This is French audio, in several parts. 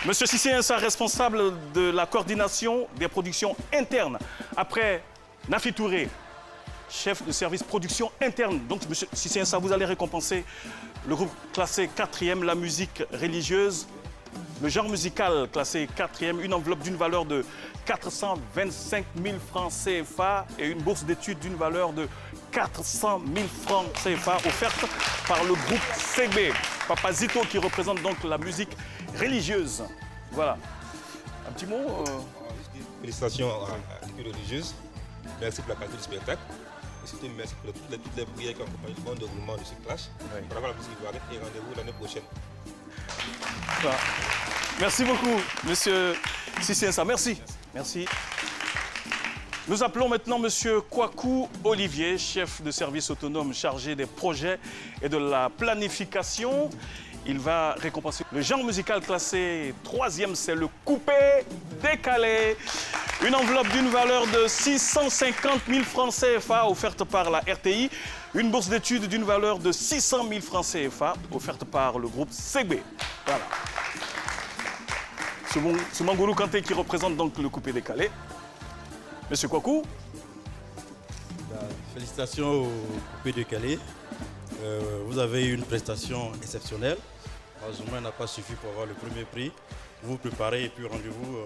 Monsieur Cissé Insa, responsable de la coordination des productions internes. Après Nafi Touré, chef de service production interne. Donc, monsieur Cissé Insa, vous allez récompenser le groupe classé 4e, la musique religieuse. Le genre musical classé 4e, une enveloppe d'une valeur de 425 000 francs CFA et une bourse d'études d'une valeur de 400 000 francs CFA offerte par le groupe CB. Papa Zito qui représente donc la musique religieuse. Voilà. Un petit mot Félicitations à l'équipe religieuse. Merci pour la qualité du spectacle. Et surtout merci pour toutes les prières qui accompagnent le bon déroulement de ce clash. Pour avoir la musique ivoirienne et rendez-vous l'année prochaine. Voilà. Merci beaucoup, monsieur Cissé Insa. Merci. Merci. Nous appelons maintenant monsieur Kwaku Olivier, chef de service autonome chargé des projets et de la planification. Il va récompenser le genre musical classé 3e, c'est le coupé décalé. Une enveloppe d'une valeur de 650 000 francs CFA offerte par la RTI. Une bourse d'études d'une valeur de 600 000 francs CFA offerte par le groupe CB. Voilà. C'est Mangoulou Kanté qui représente donc le coupé décalé. Monsieur Kwaku. Félicitations au coupé décalé. Vous avez eu une prestation exceptionnelle. Azuma n'a pas suffi pour avoir le premier prix. Vous vous préparez et puis rendez-vous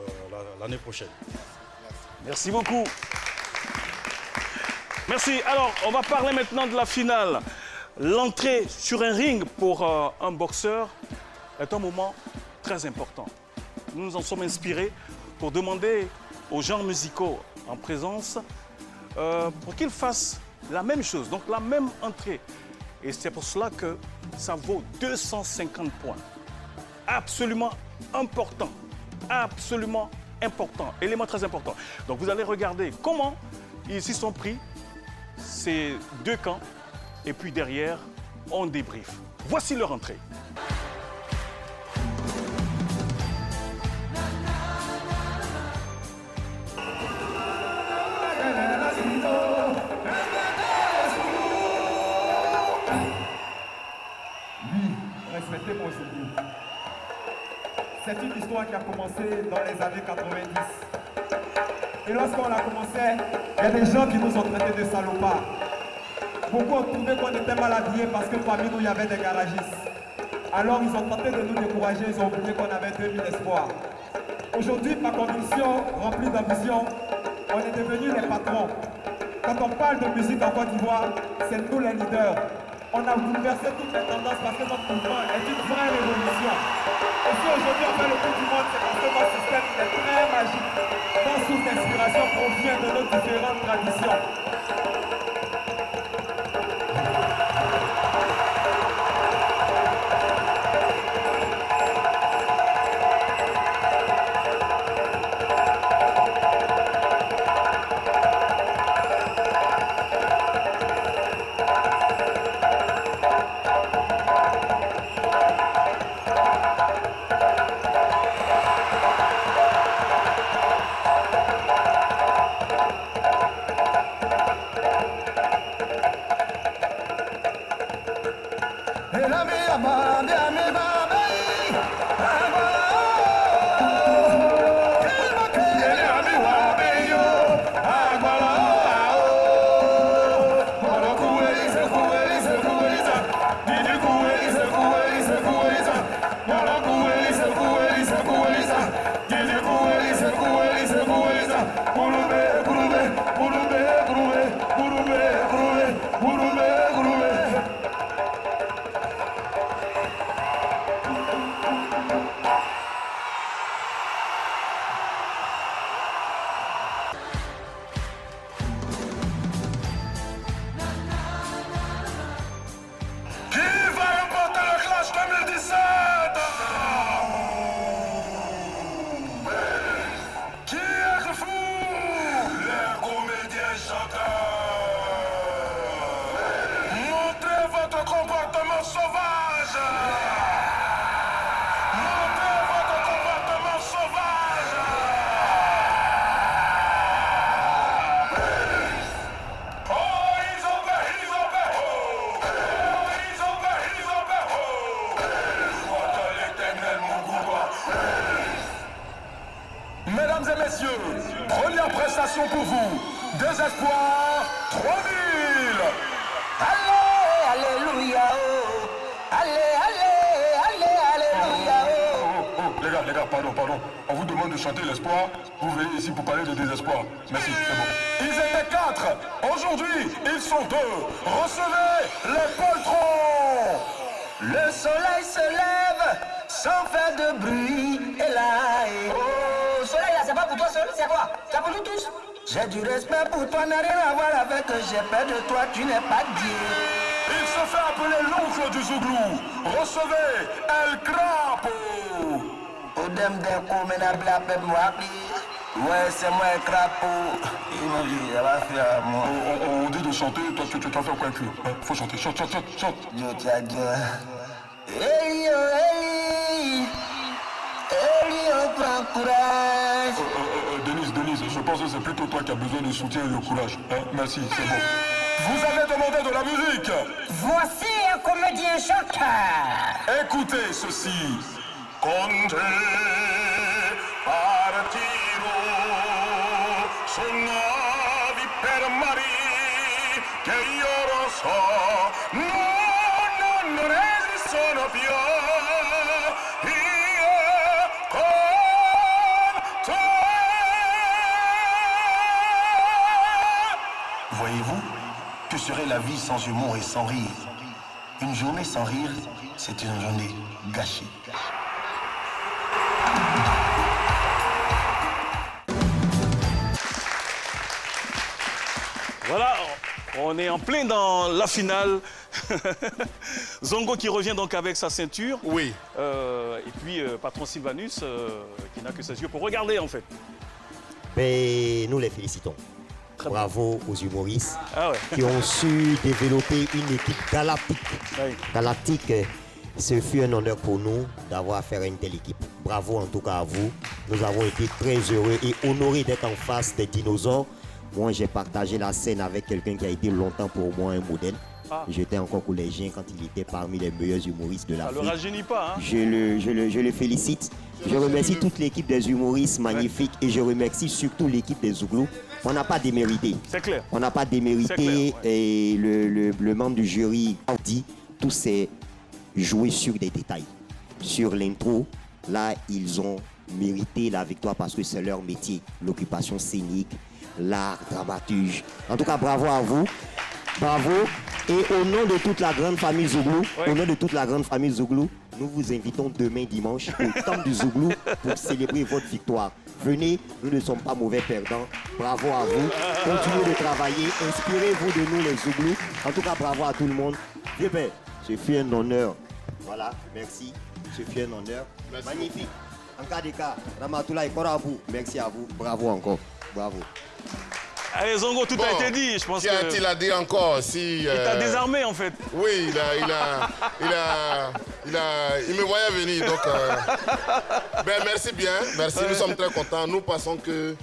l'année prochaine. Merci beaucoup. Merci. Alors, on va parler maintenant de la finale. L'entrée sur un ring pour un boxeur est un moment très important. Nous nous en sommes inspirés pour demander aux genres musicaux en présence pour qu'ils fassent la même chose, donc la même entrée. Et c'est pour cela que ça vaut 250 points. Absolument important. Absolument important. Élément très important. Donc vous allez regarder comment ils s'y sont pris, ces deux camps, et puis derrière, on débriefe. Voici leur entrée. Respectez-moi aujourd'hui. C'est une histoire qui a commencé dans les années 90. Et lorsqu'on a commencé, il y a des gens qui nous ont traités de salopards. Beaucoup ont trouvé qu'on était mal habillés parce que parmi nous, il y avait des garagistes. Alors ils ont tenté de nous décourager, ils ont oublié qu'on avait 2000 espoirs. Aujourd'hui, par conviction remplie d'ambition, on est devenus les patrons. Quand on parle de musique en Côte d'Ivoire, c'est nous les leaders. On a bouleversé toutes les tendances parce que notre mouvement est une vraie révolution. Et si aujourd'hui on fait le tour du monde, c'est parce que notre système est très magique. Notre source d'inspiration provient de nos différentes traditions. Zouglou. Désespoir 3000. Allez, alléluia, oh. Allez, alléluia, oh. Les gars, pardon. On vous demande de chanter l'espoir. Vous venez ici pour parler de désespoir. Merci, c'est bon. Ils étaient 4. Aujourd'hui, ils sont 2. Recevez les poltrons. Le soleil se lève sans faire de bruit. Et là, oh, soleil là, c'est pas pour toi seul, c'est quoi? C'est pour nous tous. J'ai du respect pour toi, n'a rien à voir avec que j'ai peur de toi, tu n'es pas Dieu. Il se fait appeler l'oncle du Zouglou. Recevez El Crapo. Odem d'un communable appelle moi. Ouais, c'est moi El Crapo. Il m'a dit, ça va faire moi. On dit de chanter, toi tu vas faire quoi avec lui? Faut chanter, chante. Dieu, Dieu. Eli, on prend courage. Denise, je pense que c'est plutôt toi qui as besoin de soutien et de courage. Merci, c'est bon. Vous avez demandé de la musique. Voici un comédien chanteur. Écoutez ceci. Conte partiro sono navi per mari che io lo so. No, non esistono più. Voyez-vous, que serait la vie sans humour et sans rire? Une journée sans rire, c'est une journée gâchée. Voilà, on est en plein dans la finale. Zongo qui revient donc avec sa ceinture. Oui. Et puis patron Sylvanus qui n'a que ses yeux pour regarder en fait. Ben, nous les félicitons. Bravo aux humoristes qui ont su développer une équipe galactique. Oui. Galactique, ce fut un honneur pour nous d'avoir affaire à une telle équipe. Bravo en tout cas à vous. Nous avons été très heureux et honorés d'être en face des dinosaures. Moi, j'ai partagé la scène avec quelqu'un qui a été longtemps pour moi un modèle. J'étais encore collégien quand il était parmi les meilleurs humoristes de l'Afrique. Ça ne le rajeunit pas. Hein? Je le félicite. Je remercie toute l'équipe des humoristes magnifiques et je remercie surtout l'équipe des Zouglou. On n'a pas démérité. C'est clair. On n'a pas démérité et le membre du jury a dit tout s'est joué sur des détails. Sur l'intro, là, ils ont mérité la victoire parce que c'est leur métier. L'occupation scénique, l'art, dramaturge. En tout cas, bravo à vous. Bravo. Et au nom de toute la grande famille Zouglou, nous vous invitons demain dimanche au Temple du Zouglou pour célébrer votre victoire. Venez, nous ne sommes pas mauvais perdants. Bravo à vous. Continuez de travailler. Inspirez-vous de nous les Zouglou. En tout cas, bravo à tout le monde. Vieux père, ce fut un honneur. Voilà, merci. Ce fut un honneur. Merci. Magnifique. En cas de cas, Ramatoula et Korabou, merci à vous. Bravo encore. Bravo. Allez Zongo, tout a été dit, je pense que... Qu'est-il a dit encore si, Il t'a désarmé en fait. Oui, il me voyait venir, donc... Ben, merci bien, merci, nous sommes très contents. Nous pensons que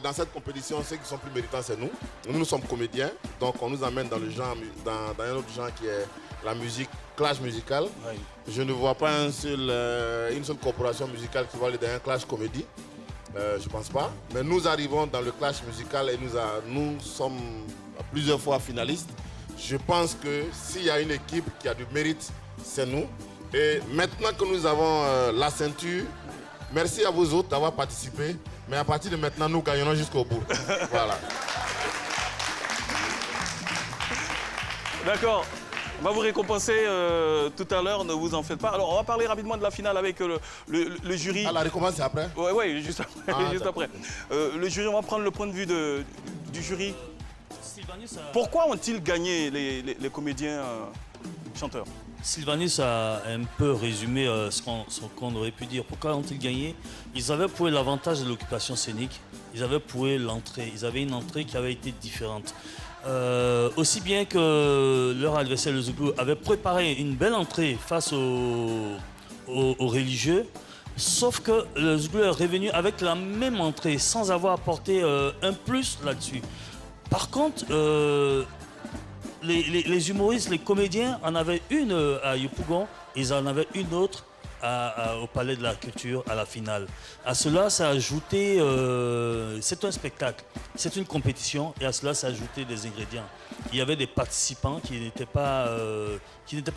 dans cette compétition, ceux qui sont plus méritants, c'est nous. Nous sommes comédiens, donc on nous amène dans le genre, dans un autre genre qui est la musique, clash musical. Oui. Je ne vois pas une seule corporation musicale qui va aller dans un clash comédie. Je pense pas. Mais nous arrivons dans le clash musical et nous sommes plusieurs fois finalistes. Je pense que s'il y a une équipe qui a du mérite, c'est nous. Et maintenant que nous avons la ceinture, merci à vous autres d'avoir participé. Mais à partir de maintenant, nous gagnons jusqu'au bout. Voilà. D'accord. On va vous récompenser tout à l'heure, ne vous en faites pas. Alors, on va parler rapidement de la finale avec le jury. Ah, la récompense, c'est après? Oui, juste après. Juste après. Le jury, on va prendre le point de vue du jury. Pourquoi ont-ils gagné les comédiens chanteurs? Sylvanus a un peu résumé ce qu'on aurait pu dire. Pourquoi ont-ils gagné? Ils avaient prouvé l'avantage de l'occupation scénique. Ils avaient prouvé l'entrée. Ils avaient une entrée qui avait été différente. Aussi bien que leur adversaire, le Zouglou, avait préparé une belle entrée face aux religieux, sauf que le Zouglou est revenu avec la même entrée, sans avoir apporté un plus là-dessus. Par contre, les humoristes, les comédiens en avaient une à Yopougon, ils en avaient une autre au Palais de la Culture à la finale. À cela, ça a ajouté, c'est un spectacle, c'est une compétition, et à cela, ça a ajouté des ingrédients. Il y avait des participants qui n'étaient pas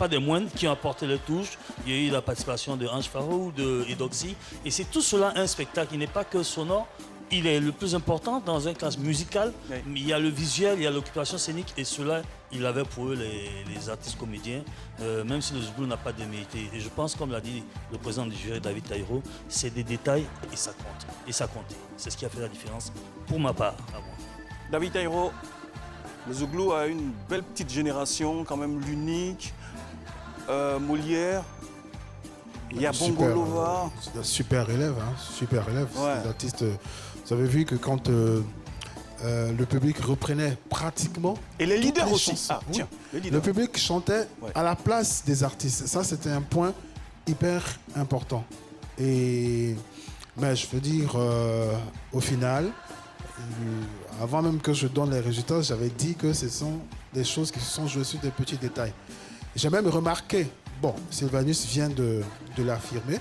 des moindres, qui ont apporté les touches. Il y a eu la participation de Ange Farou, de Edoxy, et c'est tout cela un spectacle. Il n'est pas que sonore. Il est le plus important dans un classe musical, mais il y a le visuel, il y a l'occupation scénique, et cela, il avait pour eux les artistes comédiens, même si le Zouglou n'a pas démérité. Et je pense, comme l'a dit le président du jury, David Taïro, c'est des détails et ça compte. Et ça comptait. C'est ce qui a fait la différence pour ma part, à moi. David Taïro, le Zouglou a une belle petite génération, quand même l'unique. Molière, il y a Bongolova. C'est un super élève, hein, super élève. Ouais. Des artistes. Vous avez vu que quand le public reprenait pratiquement. Et les leaders aussi. Chansons, Ah, tiens, les leaders. Le public chantait à la place des artistes. Ça, c'était un point hyper important. Mais je veux dire, au final, avant même que je donne les résultats, j'avais dit que ce sont des choses qui se sont jouées sur des petits détails. J'ai même remarqué, bon, Sylvanus vient de l'affirmer,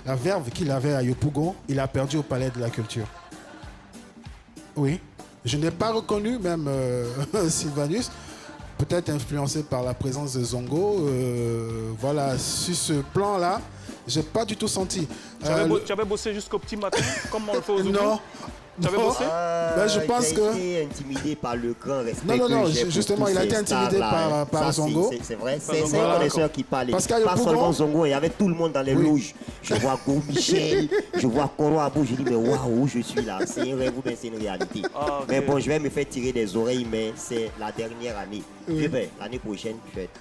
la verve qu'il avait à Yopougon, il a perdu au Palais de la Culture. Oui. Je n'ai pas reconnu même Sylvanus, peut-être influencé par la présence de Zongo. Voilà, sur ce plan-là, j'ai pas du tout senti. Tu avais bossé jusqu'au petit matin, comme on le fait aux Zouglou? Non. Tu avais bossé? Je pense que... Il a été intimidé par le grand respect. Non, justement, il a été intimidé par Zongo. C'est vrai, c'est un connaisseur qui parle. Parce pas seulement Zongo, il y avait tout le monde dans les loges. Je vois Go Michel, je vois Koro Abou, je dis, mais waouh, je suis là. C'est un rêve ou bien c'est une réalité. Ah, okay. Mais bon, je vais me faire tirer des oreilles, mais c'est la dernière année. L'année prochaine, je vais être...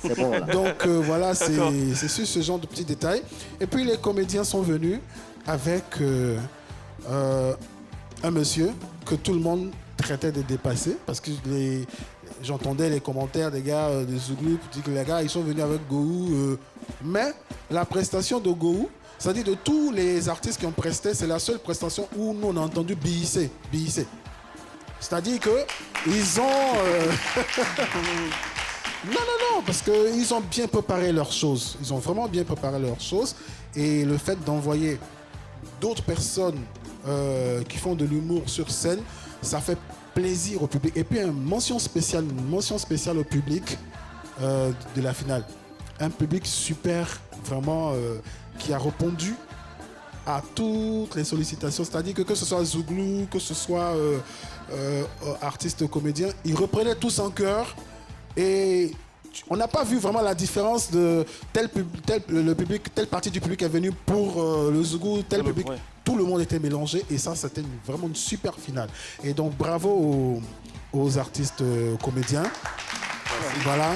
C'est bon, là. Donc voilà, c'est sur ce genre de petits détails. Et puis les comédiens sont venus avec... un monsieur que tout le monde traitait de dépassé parce que j'entendais les commentaires des gars de Zouglou qui disent que les gars ils sont venus avec Gohou mais la prestation de Gohou, c'est-à-dire de tous les artistes qui ont presté, c'est la seule prestation où nous on a entendu BIC. C'est-à-dire que ils ont non, parce qu'ils ont bien préparé leurs choses. Ils ont vraiment bien préparé leurs choses et le fait d'envoyer d'autres personnes qui font de l'humour sur scène, ça fait plaisir au public. Et puis une mention spéciale au public de la finale. Un public super, vraiment, qui a répondu à toutes les sollicitations. C'est-à-dire que ce soit Zouglou, que ce soit artistes comédiens, ils reprenaient tous en chœur. Et on n'a pas vu vraiment la différence de telle partie du public est venue pour le Zouglou, tel public. Ouais. Tout le monde était mélangé et ça, c'était vraiment une super finale. Et donc, bravo aux artistes comédiens. Voilà,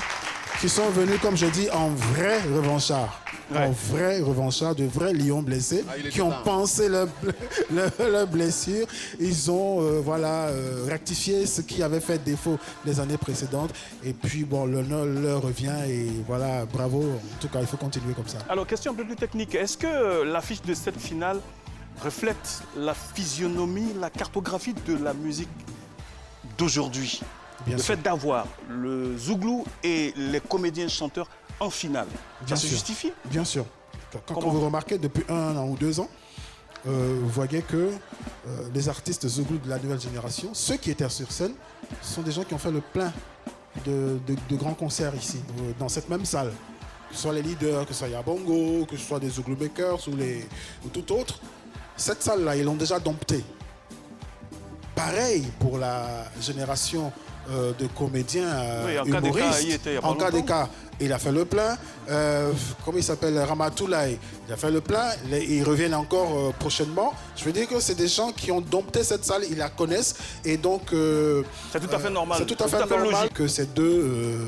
qui sont venus, comme je dis, en vrais revanchards. Ouais. En vrais revanchards, de vrais lions blessés, qui ont pensé leur blessure. Ils ont rectifié ce qui avait fait défaut les années précédentes. Et puis, bon, l'honneur leur revient et voilà, bravo. En tout cas, il faut continuer comme ça. Alors, question un peu plus technique. Est-ce que l'affiche de cette finale reflète la physionomie, la cartographie de la musique d'aujourd'hui? Le fait d'avoir le Zouglou et les comédiens chanteurs en finale, ça se justifie? Bien sûr. Quand vous remarquez depuis 1 an ou 2 ans, vous voyez que les artistes Zouglou de la nouvelle génération, ceux qui étaient sur scène, sont des gens qui ont fait le plein de grands concerts ici, dans cette même salle. Que ce soit les leaders, que ce soit Yabongo, que ce soit des Zouglou Makers ou tout autre. Cette salle-là, ils l'ont déjà domptée. Pareil pour la génération de comédiens humoristes. En cas des cas, il a fait le plein. Comment il s'appelle? Ramatoulaye, il a fait le plein. Ils reviennent encore prochainement. Je veux dire que c'est des gens qui ont dompté cette salle, ils la connaissent. Et donc... c'est tout à fait normal. C'est tout à fait normal logique que ces deux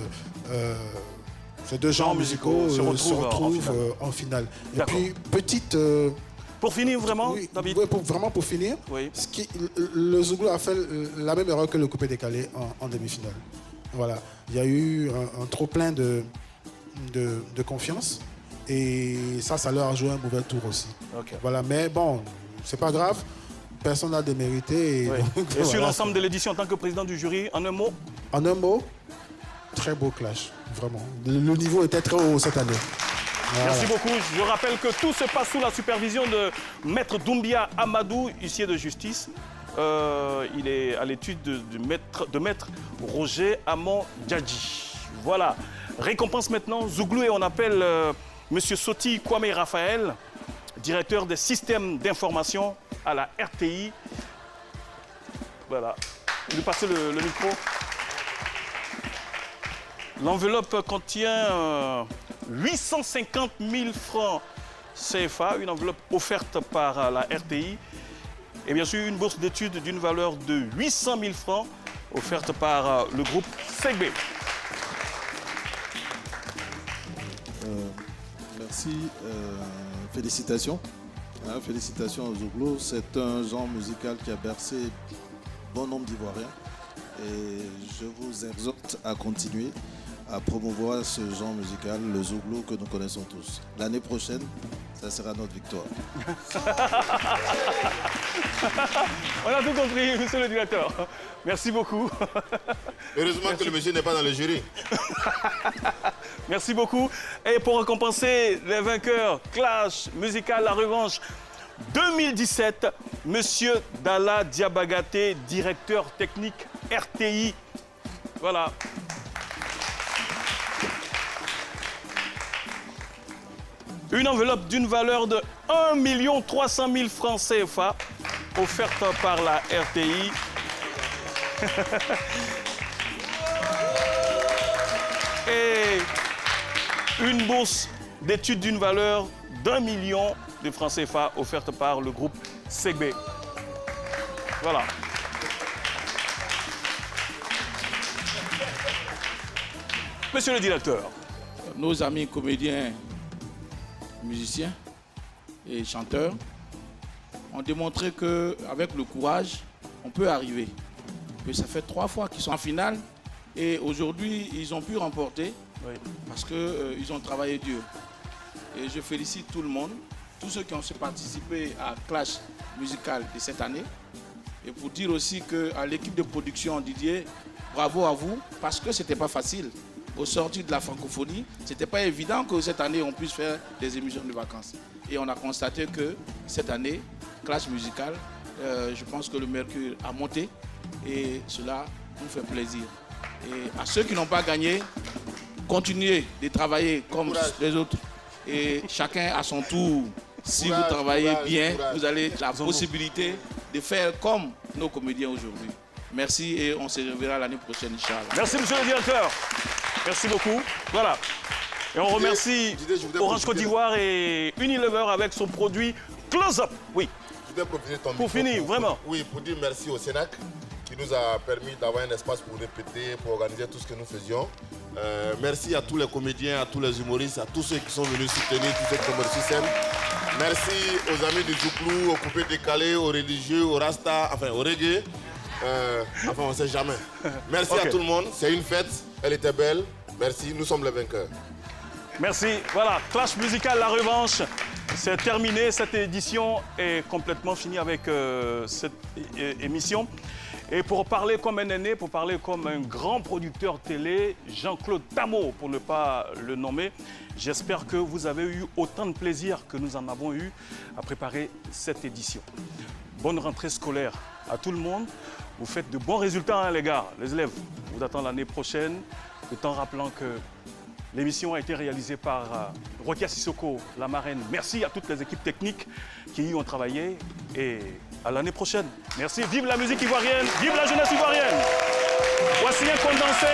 genres musicaux se retrouvent en finale. Et puis, petite... Pour finir, vraiment, David? Oui, pour finir, le Zouglou a fait la même erreur que le coupé décalé en demi-finale. Voilà. Il y a eu un trop-plein de confiance et ça leur a joué un mauvais tour aussi. Okay. Voilà. Mais bon, c'est pas grave. Personne n'a démérité. Et sur l'ensemble de l'édition, en tant que président du jury, en un mot? En un mot, très beau clash, vraiment. Le niveau était très haut cette année. Voilà. Merci beaucoup. Je rappelle que tout se passe sous la supervision de Maître Doumbia Amadou, huissier de justice. Il est à l'étude de Maître Roger Amon Djadji. Voilà. Récompense maintenant Zouglou et on appelle Monsieur Soti Kwame Raphaël, directeur des systèmes d'information à la RTI. Voilà. Vous lui passez le micro. L'enveloppe contient 850 000 francs CFA, une enveloppe offerte par la RTI. Et bien sûr, une bourse d'études d'une valeur de 800 000 francs offerte par le groupe Segbe. Merci. Félicitations. Félicitations aux Zouglou. C'est un genre musical qui a bercé bon nombre d'Ivoiriens. Et je vous exhorte à continuer à promouvoir ce genre musical, le Zouglou que nous connaissons tous. L'année prochaine, ça sera notre victoire. On a tout compris, monsieur le directeur. Merci beaucoup. Heureusement que le monsieur n'est pas dans le jury. Merci beaucoup. Et pour récompenser les vainqueurs, Clash Musical La Revanche 2017, monsieur Dalla Diabagaté, directeur technique RTI. Voilà. Une enveloppe d'une valeur de 1 300 000 francs CFA offerte par la RTI. Et une bourse d'études d'une valeur d'1 million de francs CFA offerte par le groupe Segbe. Voilà. Monsieur le directeur. Nos amis comédiens, musiciens et chanteurs ont démontré qu'avec le courage, on peut arriver. Que ça fait 3 fois qu'ils sont en finale et aujourd'hui, ils ont pu remporter parce qu'ils ont travaillé dur. Et je félicite tout le monde, tous ceux qui ont participé à Clash Musical de cette année. Et pour dire aussi qu'à l'équipe de production, Didier, bravo à vous parce que ce n'était pas facile. Au sortir de la francophonie, ce n'était pas évident que cette année, on puisse faire des émissions de vacances. Et on a constaté que cette année, Clash Musical, je pense que le mercure a monté et cela nous fait plaisir. Et à ceux qui n'ont pas gagné, continuez de travailler comme les autres. Et chacun à son tour, si vous travaillez bien, vous avez la possibilité de faire comme nos comédiens aujourd'hui. Merci et on se reverra l'année prochaine, Inch'Allah. Merci, monsieur le directeur. Merci beaucoup. Voilà. Et on remercie Orange Côte d'Ivoire et Unilever avec son produit Close Up. Oui. Je voudrais profiter de ton pour finir, vraiment. Oui, pour dire merci au Sénac qui nous a permis d'avoir un espace pour répéter, pour organiser tout ce que nous faisions. Merci à tous les comédiens, à tous les humoristes, à tous ceux qui sont venus soutenir, tous ceux qui sont venus sur scène. Merci aux amis du Zouglou, aux coupés décalés, aux religieux, aux Rasta, enfin au reggae. Enfin, on ne sait jamais. Merci à tout le monde. C'est une fête. Elle était belle. Merci. Nous sommes les vainqueurs. Merci. Voilà, Clash Musical La Revanche. C'est terminé. Cette édition est complètement finie avec cette émission. Et pour parler comme un aîné, pour parler comme un grand producteur télé, Jean-Claude Tamo, pour ne pas le nommer, j'espère que vous avez eu autant de plaisir que nous en avons eu à préparer cette édition. Bonne rentrée scolaire à tout le monde. Vous faites de bons résultats, hein, les gars, les élèves. On vous attend l'année prochaine, tout en rappelant que l'émission a été réalisée par Rokia Sissoko, la marraine. Merci à toutes les équipes techniques qui y ont travaillé et à l'année prochaine. Merci. Vive la musique ivoirienne, vive la jeunesse ivoirienne. Voici un condensé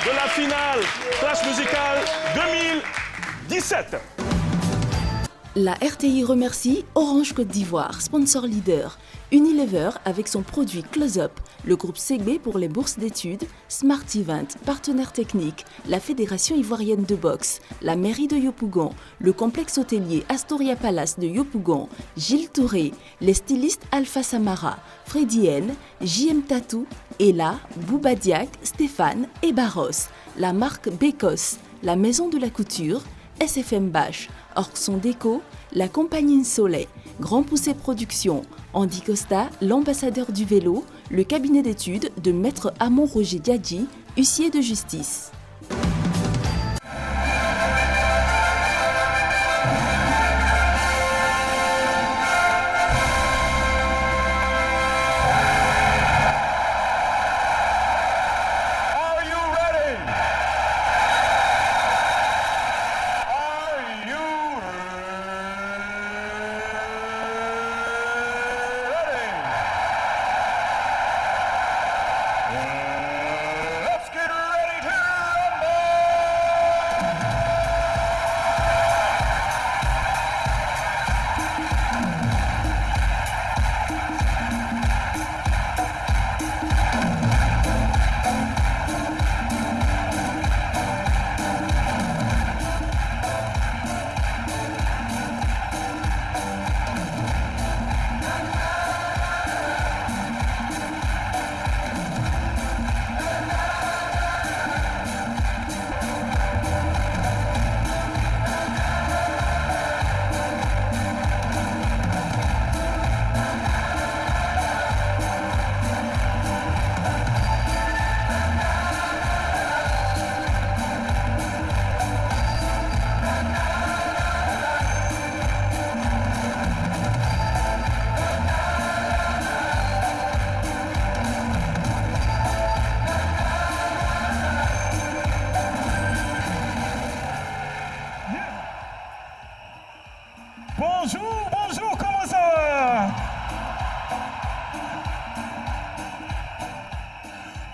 de la finale Clash Musical 2017. La RTI remercie Orange Côte d'Ivoire, sponsor leader, Unilever avec son produit Close Up, le groupe Segbe pour les bourses d'études, Smart Event, partenaire technique, la Fédération ivoirienne de boxe, la mairie de Yopougon, le complexe hôtelier Astoria Palace de Yopougon, Gilles Touré, les stylistes Alpha Samara, Freddy N, JM Tatou, Ella, Bouba Diak, Stéphane et Barros, la marque Bécos, la maison de la couture, SFM Bash, Orxon Déco, la compagnie Soleil, Grand Poussé Productions, Andy Costa, l'ambassadeur du vélo, le cabinet d'études de Maître Amon Roger Djadji, huissier de justice.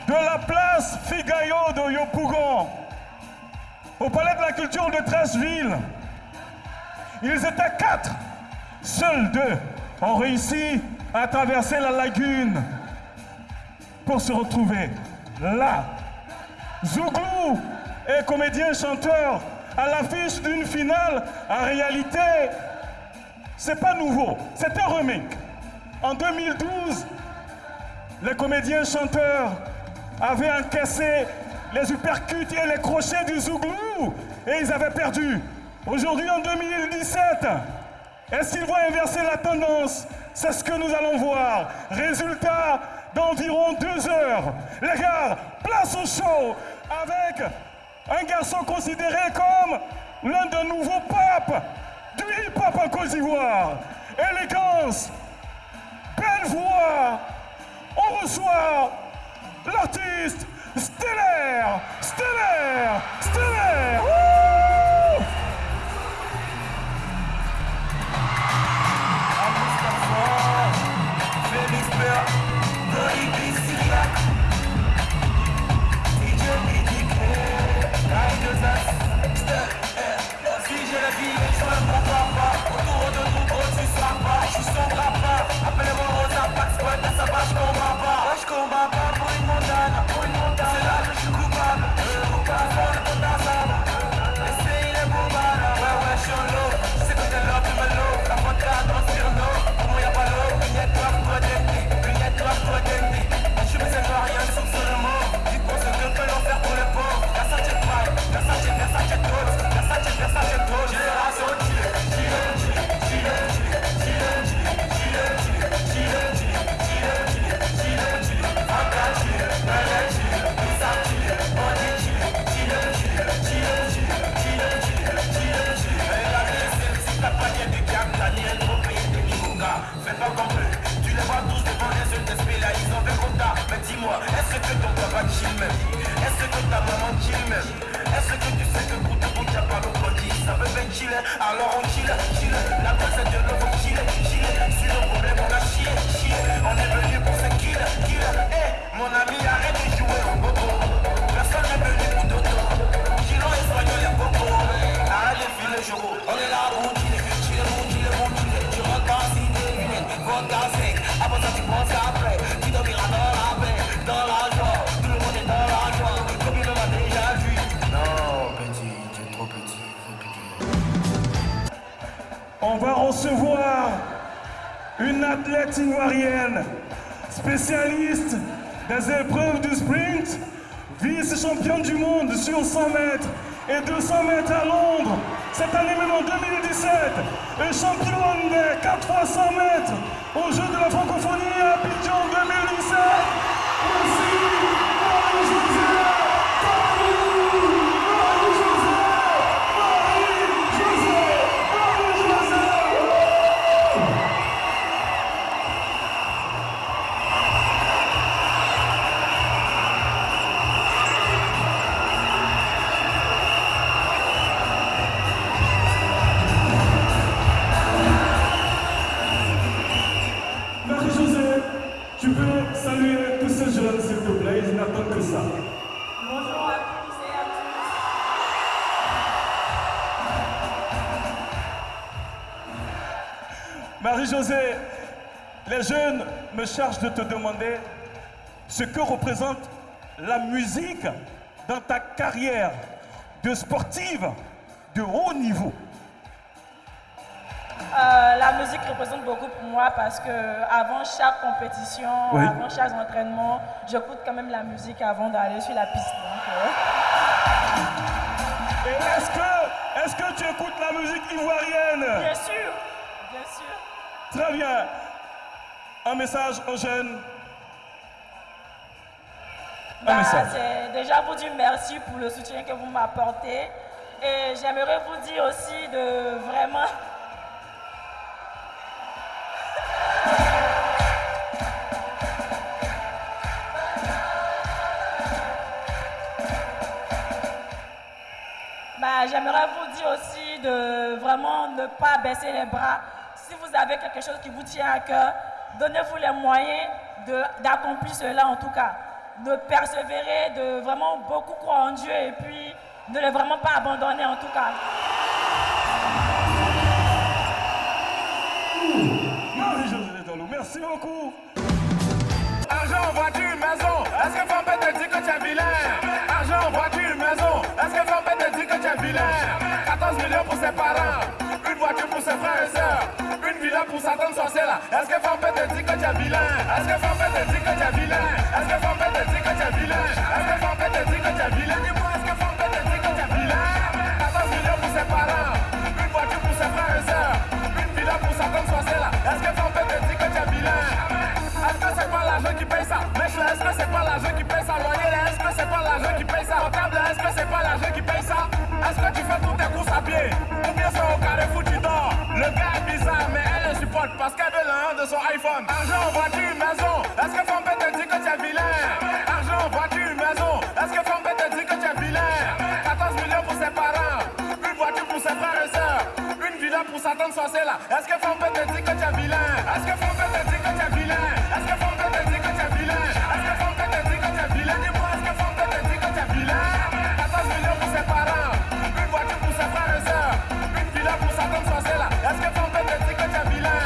de la place Figayo de Yopougon au Palais de la Culture de Treichville. Ils étaient 4. Seuls 2 ont réussi à traverser la lagune pour se retrouver là. Zouglou est comédien-chanteur à l'affiche d'une finale. En réalité, c'est pas nouveau, c'est un remake. En 2012, les comédiens-chanteurs avaient encaissé les uppercuts et les crochets du Zouglou et ils avaient perdu. Aujourd'hui, en 2017, est-ce qu'ils vont inverser la tendance? C'est ce que nous allons voir. Résultat d'environ 2 heures. Les gars, place au show avec un garçon considéré comme l'un des nouveaux papes du hip-hop en Côte d'Ivoire. Élégance, belle voix. On reçoit l'artiste Stellaire. Wouh! Félix Père, Doric Syriac, DJ Midiké, Raïdezas, si j'ai la vie, je ne me comprends pas. Autour de nous, gros, tu seras pas. Je suis son papa, appelez-moi Rosa Pax, ouais, dans sa vache, je combats pas pour une montagne, c'est là que je suis coupable. Fort de ta femme, essaye les bombards, ouais, je suis en l'eau. Je sais que t'es là, tu me l'eau. La vodka transpire l'eau, pour moi y'a pas l'eau. Lunette-toi pour technique. Je suis mes rien sous seulement. Du coup, ce que peut l'on faire pour les pauvres. Versace Prime, Versace Toast. Génération fais pas compris, tu les vois tous devant les yeux d'esprit là, ils ont fait comme ça. Mais dis-moi, est-ce que ton papa chill même? Est-ce que ta maman chill même? Est-ce que tu sais que pour tout le monde y'a pas le body? Ça veut bien chiller, alors on chill. La base est de l'eau, faut chiller. Sur le problème on a chier. On est venu pour se kill. Hey, mon ami, arrête de jouer au bobo. Personne n'est venu pour d'autres. Kilo espagnol et bobo. Arrête de filer jour. On est là pour chiller. Tu rentres pas si t'es venu. Vodka sec, après ça tu penses après. Tu dormiras dans la joie. Tout le monde est dans la joie. Comme il m'a déjà vu. Non, petit, tu es trop petit. On va recevoir une athlète ivoirienne, spécialiste des épreuves du sprint, vice-championne du monde sur 100 mètres et 200 mètres à Londres, cette année même en 2017, et championne des 4 x 100 mètres aux Jeux de la francophonie à Abidjan 2017. Merci, Marie-Josée. Marie-Josée, tu peux saluer tous ces jeunes, s'il te plaît, ils n'attendent que ça. Bonjour à tous et à tous. Marie-Josée, les jeunes me chargent de te demander ce que représente la musique dans ta carrière de sportive de haut niveau. La musique représente beaucoup pour moi parce que avant chaque compétition, avant chaque entraînement, j'écoute quand même la musique avant d'aller sur la piste. Et est-ce que tu écoutes la musique ivoirienne? Bien sûr. Très bien. Un message aux jeunes. C'est déjà vous dire merci pour le soutien que vous m'apportez. Et j'aimerais vous dire aussi de vraiment... J'aimerais vous dire aussi de vraiment ne pas baisser les bras. Si vous avez quelque chose qui vous tient à cœur, donnez-vous les moyens d'accomplir cela en tout cas. de persévérer, de vraiment beaucoup croire en Dieu et puis ne le vraiment pas abandonner en tout cas. Merci beaucoup. Argent, voiture, maison. Est-ce que Fambé te dit que tu es vilain? Argent, voiture, maison. Est-ce que Fambé te dit que tu es vilain? 14 millions pour ses parents, une voiture pour ses frères et sœurs, une villa pour sa tante sorcière. Est-ce que Fambé te dit que tu es vilain? Est-ce que Fambé te dit que tu es vilain? Est-ce que Fambé te dit que tu es vilain? Est-ce que Fambé te dit que tu es vilain? Dis-moi, est-ce que Fambé te dit que tu es vilain? 14 millions pour ses parents, une voiture pour ses frères et sœurs, une villa pour sa tante sorcière. Est-ce que Fambé te dit que tu es vilain? Est-ce que c'est pas l'argent qui paye ça? Mèche là, est-ce que c'est pas l'argent qui paye ça? Loyer là, est-ce que c'est pas l'argent qui paye ça? Comptable là, est-ce que c'est pas l'argent qui paye ça? Est-ce que tu fais toutes tes courses à pied? Ou bien c'est au Carrefour tu dors? Le gars est bizarre mais elle le supporte parce qu'elle veut l'un de son iPhone. Argent, voiture, maison. Est-ce que Fambé te dit que tu es vilain? Argent, voiture, maison. Est-ce que Fambé te dit que tu es vilain? 14 millions pour ses parents, une voiture pour ses frères et sœurs, une villa pour sa tante sorcière. Est-ce que Fambé te dit que tu es vilain? Est-ce que Fambé te dit que tu es vilain? Est-ce que Fambé te dit que tu es vilain? Est-ce que Fambé te dit que tu es vilain? Dis-moi, est-ce que Fambé te dit que tu es vilain? 14 millions pour ses parents, une voiture pour ses frères et sœurs, une villa pour sa tante sorcière. Est-ce que Fambé te dit que tu es vilain?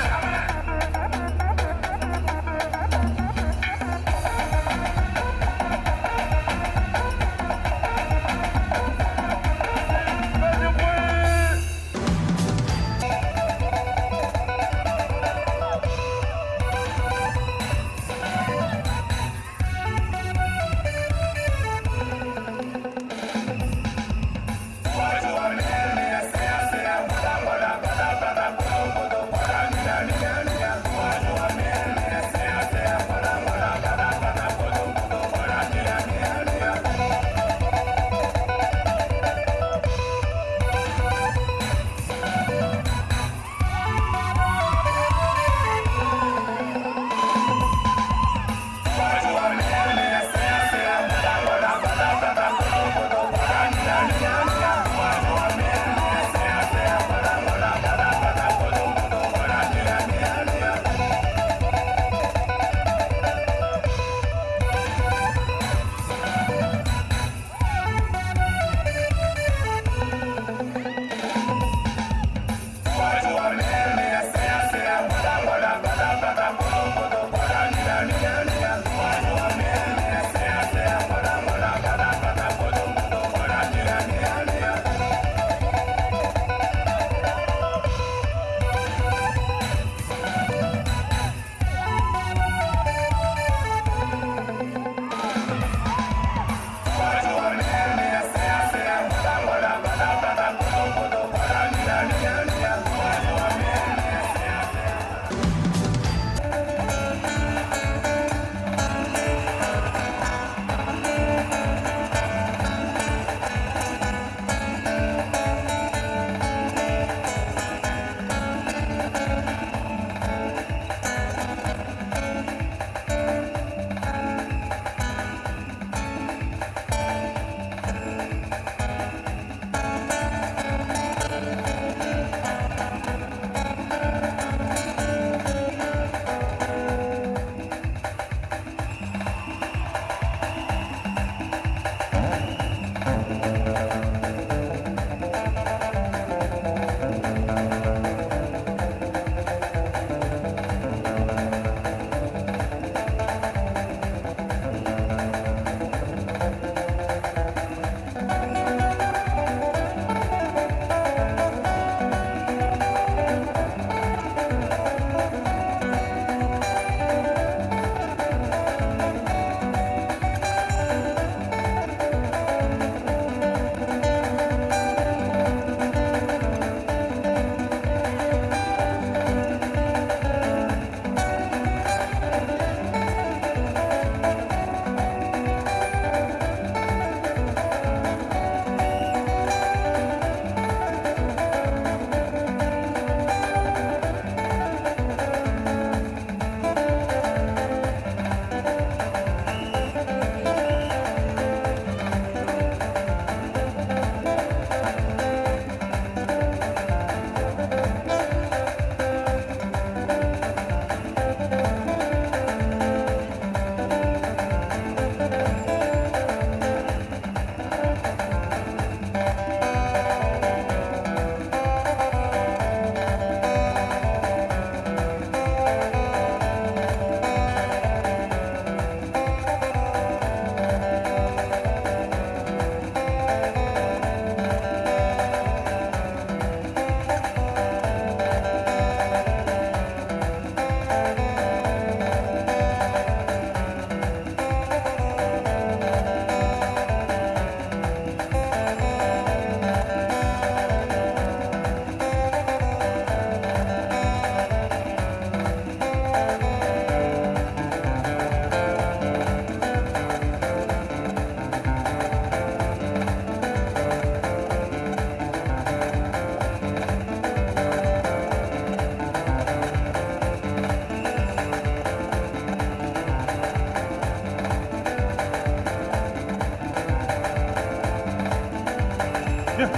Viens.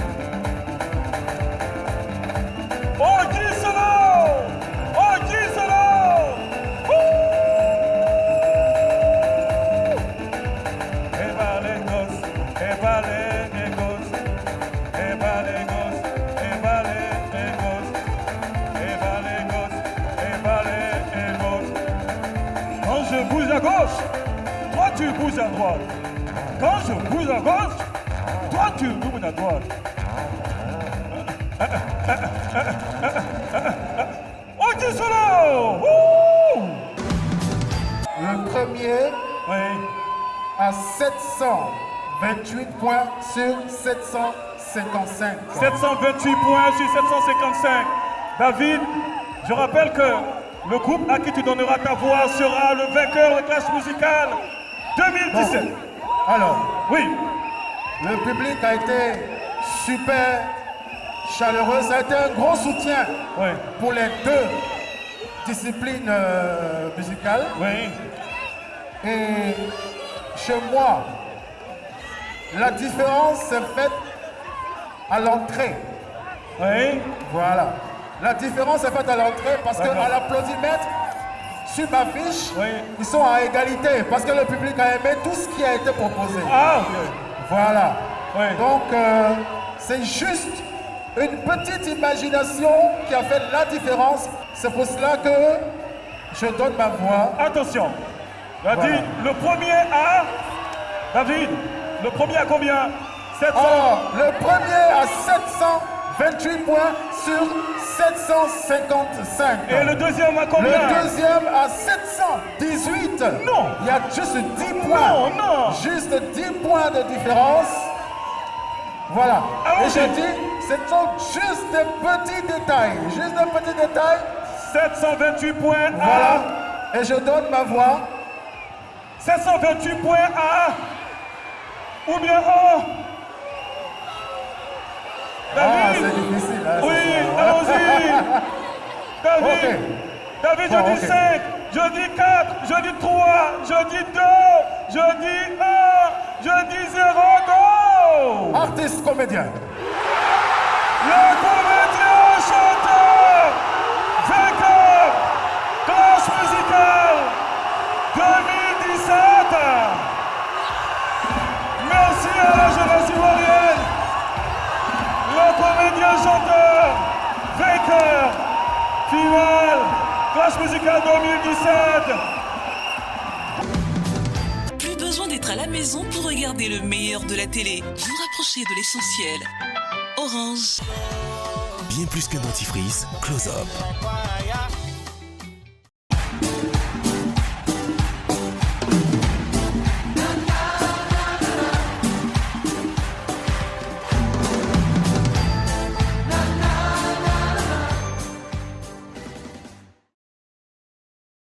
Oji Solo! Oji Solo! Eva les gosses, Eva les gosses, Eva les gosses, Eva les gosses, Eva les gosses, Eva les gosses. Quand je bouge à gauche, toi tu bouges à droite. Quand je bouge à gauche, toi tu bouges à droite. Oji Solo! Le premier à 728 points sur 755. 728 points sur 755. David, je rappelle que le groupe à qui tu donneras ta voix sera le vainqueur de classe musicale 2017. Bon. Alors, oui. Le public a été super chaleureux. Ça a été un gros soutien pour les deux disciplines musicales. Oui. Et chez moi, la différence s'est faite à l'entrée. Oui. Voilà. La différence est faite à l'entrée parce qu'à l'applaudimètre, sur ma fiche, ils sont à égalité parce que le public a aimé tout ce qui a été proposé. Ah, ok. Voilà. Donc, c'est juste une petite imagination qui a fait la différence. C'est pour cela que je donne ma voix. Attention. David, le premier à... David, le premier à combien? 700. Alors, le premier à 728 points sur 755. Et le deuxième à combien? Le deuxième à 718. Non. Il y a juste 10 points. Non, non. Juste 10 points de différence. Voilà. Et je dis, ce sont juste des petits détails. Juste des petits détails. 728 points à... Voilà. Et je donne ma voix. 728 points à... Ou bien à... David. C'est difficile. Hein, oui, allons-y. David, David, je dis 5, je dis 4, je dis 3, je dis 2, je dis 1, je dis 0, go! Artiste, comédien. Le comédien, chanteur, vainqueur, classe musicale 2017. Merci à la jeunesse ivoirienne. Le comédien chanteur, vainqueur, finale, classe musicale 2017. Plus besoin d'être à la maison pour regarder le meilleur de la télé. Vous rapprochez de l'essentiel. Orange. Bien plus qu'un dentifrice, Close Up.